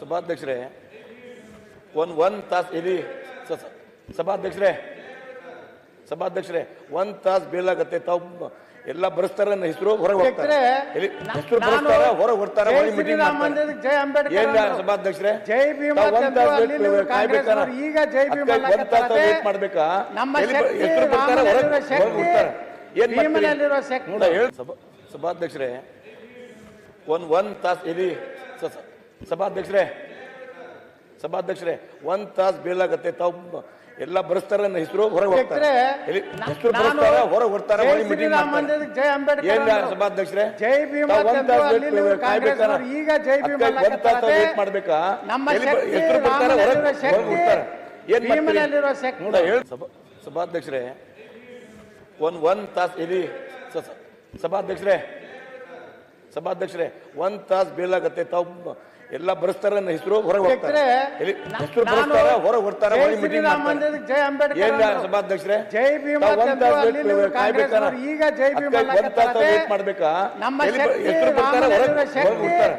ಸಭಾಧ್ಯಕ್ಷರೇ ಒಂದು ತಾಸು ಇಲ್ಲಿ ಸಭಾಧ್ಯಕ್ಷರೇ ಒಂದು ತಾಸು ಬೀಳಾಗತ್ತೆ. ತಾವು ಎಲ್ಲ ಬರೆಸ್ತಾರ ಹೆಸರು ಹೊರಗೆ ಹೋಗ್ತಾರೆ, ಹೆಸರು ಬರೆಸ್ತಾರ ಹೊರಗೆ ಬರ್ತಾರ, ಮೀಟಿಂಗ್ ಸಭಾಧ್ಯಕ್ಷರೇ ಮಾಡ್ಬೇಕಾ? ಹೆಸರು ಬರ್ತಾರ ಹೊರಗೆ ಬಿಡ್ತಾರ. ಸಭಾಧ್ಯಕ್ಷರೇ ಒಂದು ತಾಸು ಇಲ್ಲಿ ಸಭಾಧ್ಯಕ್ಷರೇ ಒಂದು ತಾಸು ಬೀಳಾಗತ್ತೆ. ತಾವು ಎಲ್ಲ ಬರೆಸ್ತಾರ ಹೆಸರು ಹೊರಗೆ ಹೋಗ್ತಾರೆ, ಹೆಸರು ಬರೆಸ್ತಾರ ಹೊರಗೆ ಬರ್ತಾರ, ಮೀಟಿಂಗ್ ಸಭಾಧ್ಯಕ್ಷರೇ ಮಾಡ್ಬೇಕಾ? ಹೆಸರು ಬರ್ತಾರ ಹೊರಗೆ ಬಿಡ್ತಾರ. ಸಭಾಧ್ಯಕ್ಷರೇ ಒಂದು ತಾಸು ಇಲ್ಲಿ ಸಭಾಧ್ಯಕ್ಷರೇ ಒಂದು ತಾಸು ಬೀಳಾಗತ್ತೆ. ತಾವು ಎಲ್ಲ ಬರೆಸ್ತಾರ ಹೆಸರು ಹೊರಗೆ ಹೋಗ್ತಾರೆ, ಹೆಸರು ಬರೆಸ್ತಾರ ಹೊರಗೆ ಬರ್ತಾರ, ಮೀಟಿಂಗ್ ಸಭಾಧ್ಯಕ್ಷರೇ ಮಾಡ್ಬೇಕಾ? ಹೆಸರು ಬರ್ತಾರ ಹೊರಗೆ ಬಿಡ್ತಾರ.